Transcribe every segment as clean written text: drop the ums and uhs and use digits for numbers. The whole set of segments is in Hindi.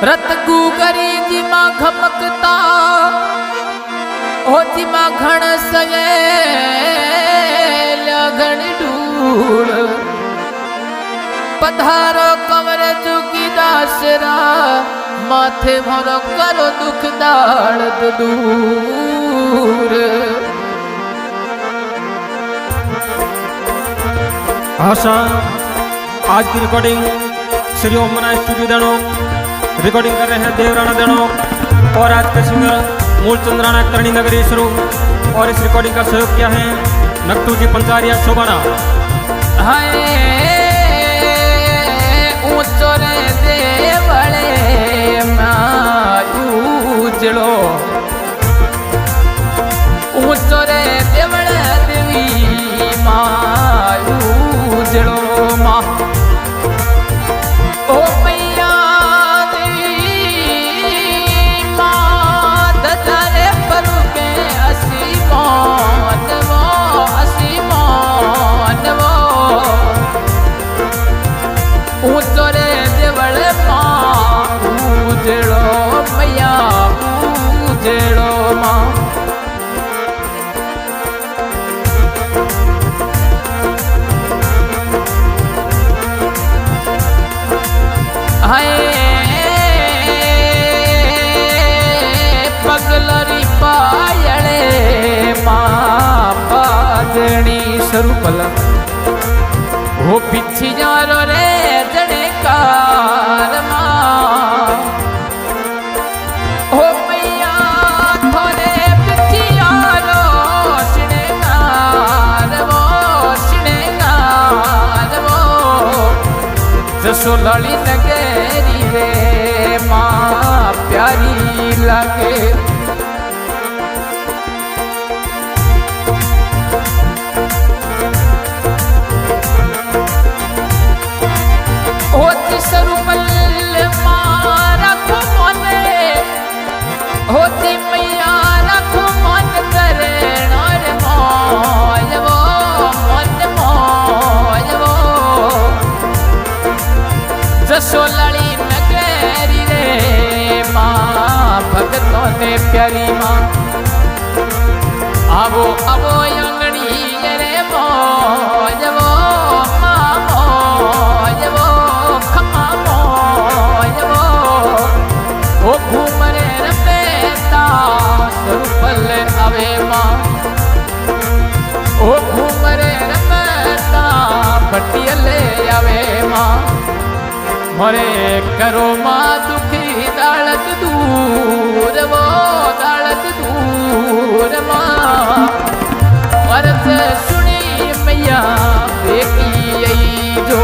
रत गुगरी जी मां घमकता हो जी मां घण सये लगन ढूढ़ पधारो कंवर जुगी दासरा माथे भरो करो दुख दाड़ दूर। आशा आज की रिकॉर्डिंग श्री ओम मना स्टूडियो देनो रिकॉर्डिंग कर रहे हैं देवराना देनो और आज के सिंगर मूलचंद राणा करणी नगरी स्वरूप और इस रिकॉर्डिंग का सहयोग किया है नक्टू जी पंचारिया शोभाना। हाय ऊंचो रे देवळे मायू जड़ो ऊंचो रे देवळे देवी मायू जड़ो मां ओ मैया देवी मां दतारे पर के असीमान वो ऊंचो रे देवळे मां उजड़ो मैया उजड़ो मां हाय पगलरी पायड़े मां बाजणी स्वरूपल हो पिछी जारो रे जड़े कार मां हो मैया थोरे पिछी जारो श्रृंगार वो जसो लड़ी नगरी रे मां प्यारी लगे होती स्वरूपल मां रखो मोने होती मैया रखो मन करे नर मोल वो जसो लड़ी नगरी रे मां भगतों ने प्यारी मां आवो आवो अंगड़ी रे मौज वो मां मौज वो खमा मौज वो घूम रे रमेता स्वरूपल आवे मां ओ घूम रे रमेता भटियले आवे मां मोरे करो मां दुखी दाड़त दूर वो दाड़त दूर मां वर्ष सुनी मैया देखी आई जो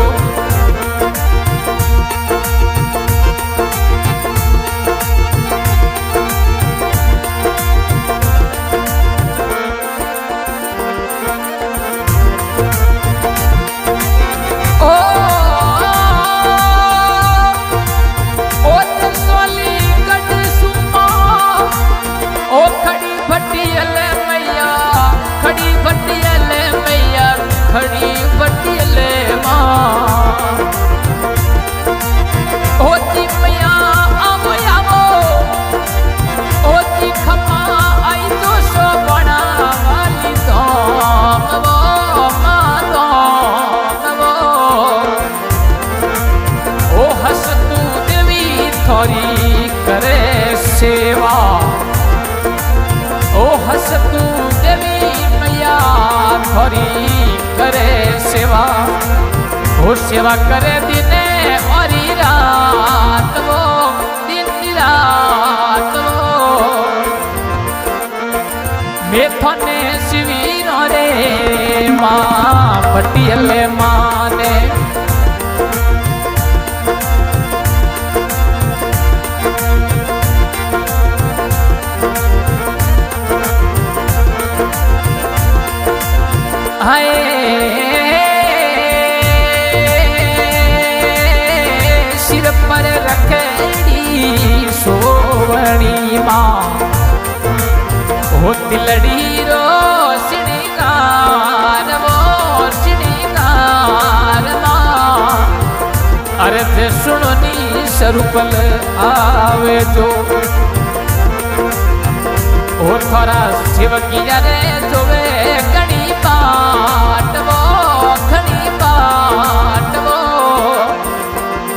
खड़ी बटियले मां होती मैया आवो आवो होती खमा आई तो सो बना वाली दाम वो मां दाम वो ओ हस तू देवी थोरी करे सेवा ओ हस तू देवी मैया थोरी करे सेवा वो सेवा करे दिने और रात वो दिन रात वो मेथने शिवीर रे मां पटियले मां ने हाय सिर पर रखेड़ी सोवणी मां हो तिलड़ी रो श्रृंगार मां अर्थ सुननी स्वरूपल आवे जो और थोड़ा सेवकिया रे जोवे घणी बाट वो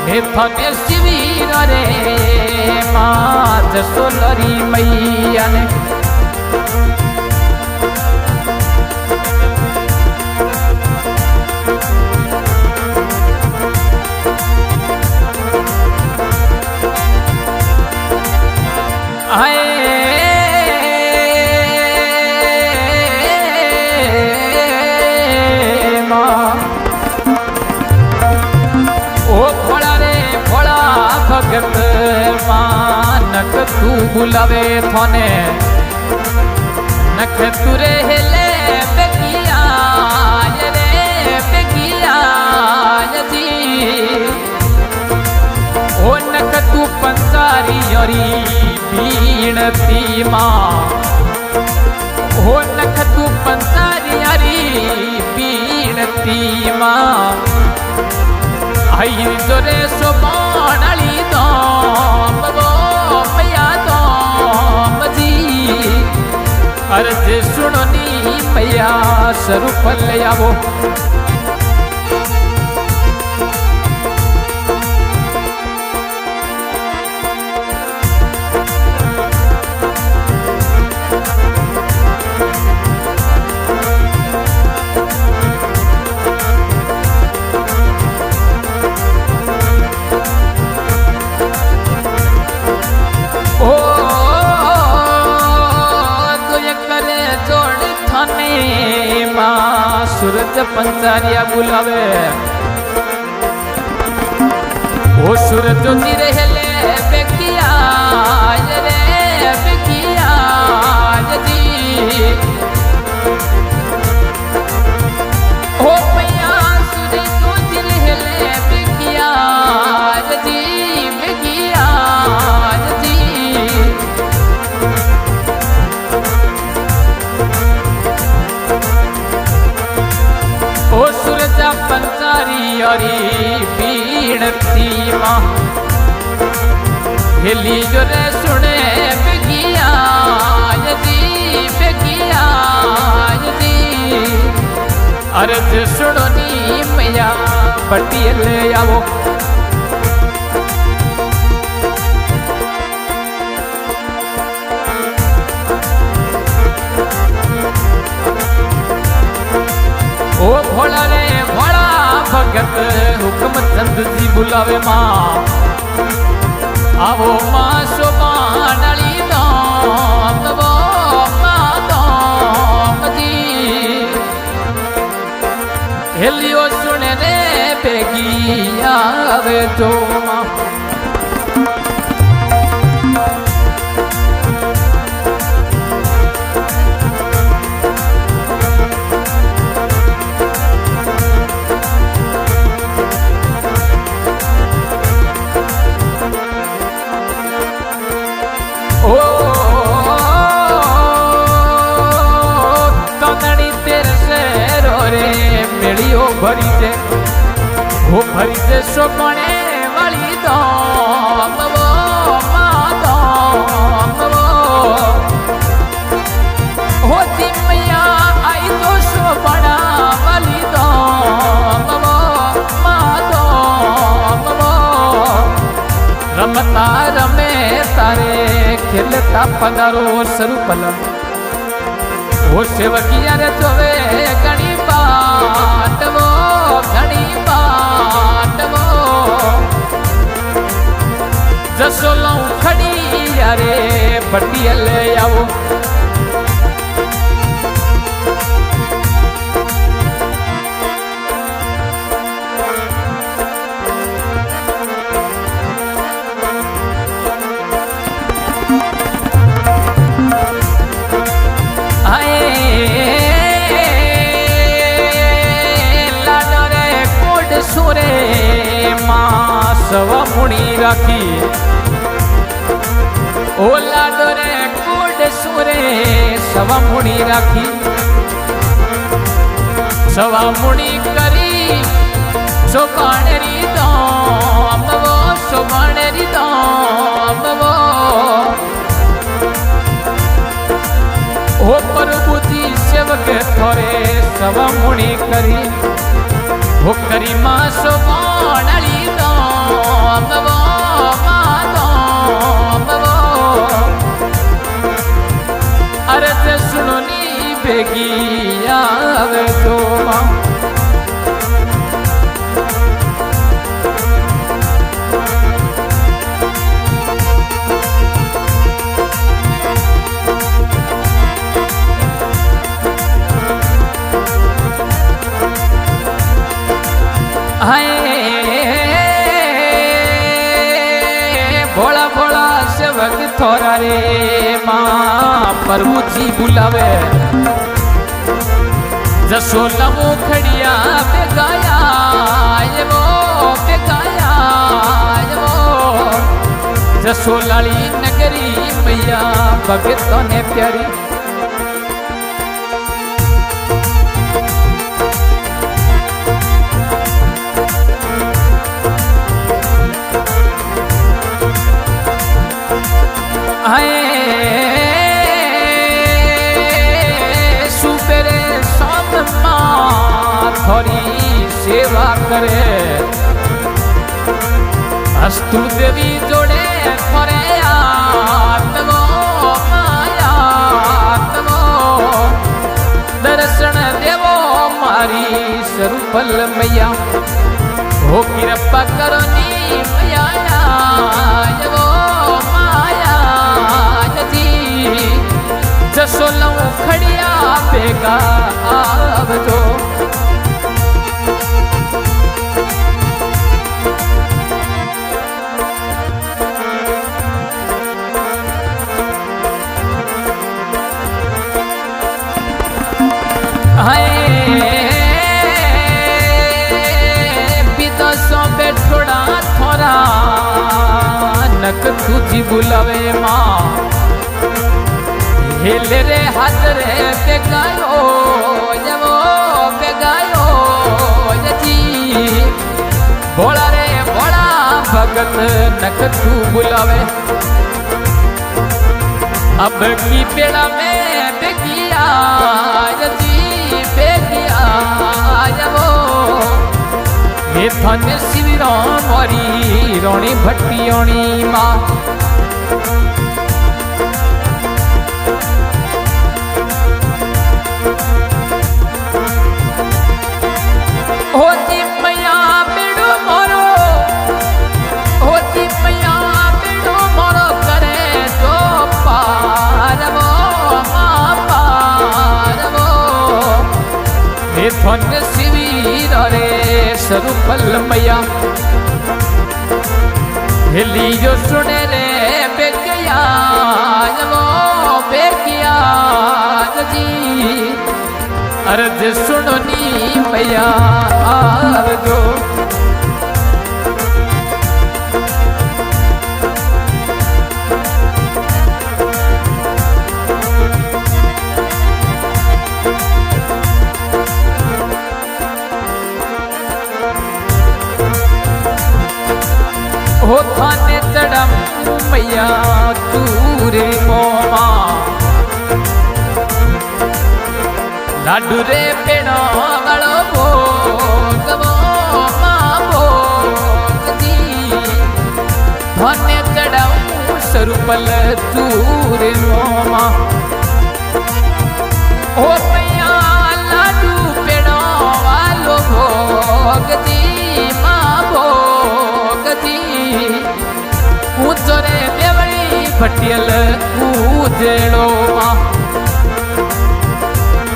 हे फने शिवीर रे माँ जसोलरी मैया ने भगत मानक तू बुलावे थोने नख तुरे हेले बेगिया रे बेगिया जी ओ नख तू पंसारी यरी बीणती माँ ओ नख तू पंसारी यरी बीणती माँ आई जोरे सो बाणाली अर्ज सुननी मैया स्वरूप ले आवो सूरज पंचारिया बुलावे ओ सूरज जी रहले बेगिया रे बेगिया जी ओ मैया सूरज जी रहले बेगिया जी बेगिया जी ओ सूरजा पंचारी अरी बीणती माँ हिली जो रे सुने बेगिया जी अर्ज सुननी मैया पटियल आवो ओ भोला रे भोला भगत हुक्म चंद जी बुलावे माँ आवो माँ शोभा डाली दाम वो माँ दाम जी हेलियो सुने रे बेगी आवे जो माँ भरी दे वो भरी दे सोपने वाली दाम वो माँ दाम वो होती मैया आई तो सोपना वाली दाम वो माँ दाम वो रमता रमे तारे खेलता पगारो स्वरूपल वो सेवकिया रे जोवे गणी बाट वो जसो लऊ खड़ी यारे पटियल आवो सुरे माँ सवा मुड़ी राखी ओ लाडो रे कोड सुरे सवा मुड़ी राखी सवा मुड़ी करी सोपाणरी दाम वो सोमणेरी दाम वो हो प्रभु जी सेवक थोरे सब मुनि करी हो करी मां सोमणेरी दाम वो मां दाम वो अरज सुनो नी बेगी आवे तो मां भोला भोला सेवक थोड़ा रे मां प्रभु जी बुलावे जसोला मुखड़िया पे गाया ये वो जसोलाली नगरी मैया भगतों ने प्यारी सुपेरे सात मां थोड़ी सेवा करे अस्तु देवी जोड़े थोरे आत्मो माया आत्मो दर्शन देवो मारी स्वरूपल मैया हो कृपा करो नी मैया वो जसोला खड़िया बेगा आवजो विदेशों पे थोड़ा थोड़ा नक तुझी बुलावे माँ हेले रे हाथ रे बेगायो जवो बेगायो जी भोला रे भोला भगत नक तू बुलावे अब की बेड़ा में बेगिया जी बेगिया जवो हे धन शिविरों मोरी रोणी भट्टियोणी माँ होती मैया बेड़ो मोरो होती मैया बेड़ो मोरो करे तो पारवो मां पारवो हे धन शिविर रे स्वरूपल मैया हेली जो सुने रे बेगिया वो बेगिया जी अर्ज सुनो नी मैया आवजो हो थाने चढ़म मैया तूरे मोमा लाडू रे पेड़ो वालो भोगवो मां भोग जी धन्य चढ़ाऊं स्वरूपल तूरे मोमा ओ मैया लाडू पेड़ो वालो भोग जी मां भोग जी ऊंचो रे देवड़ी भटियल ऊजेड़ो मां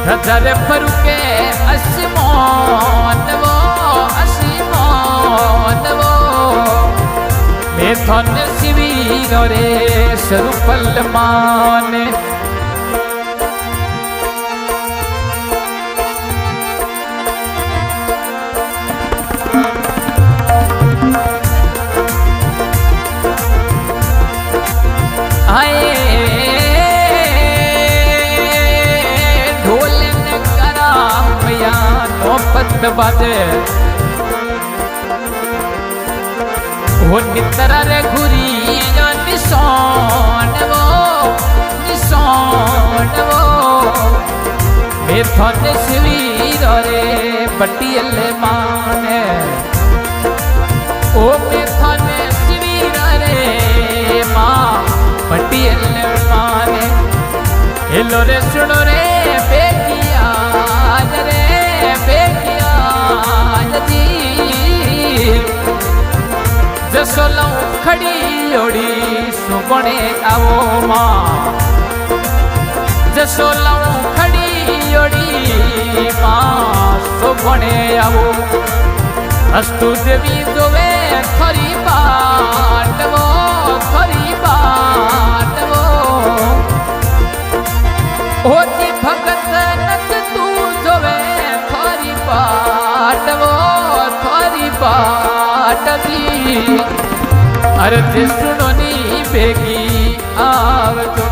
हजार फरुके आसमान वो मैं धन शिविर रे स्वरूपल माने बाजे वो नितरा रे घुरी निशान वो मैं थोने शिवीर रे पटियल माने ओ मैं थोने शिवीर रे माँ पटियल माने हेलो रे सुनो रे बेकिया जी जसो लऊ खड़ी ओड़ी सुबणे आओ माँ जसो लऊ खड़ी ओड़ी माँ सुबणे आओ अस्तु देवी जोवे खरी बाटवो होती भगत नच तू जोवे खरी बाटवी अरे सुनो नी बेगी आवजो।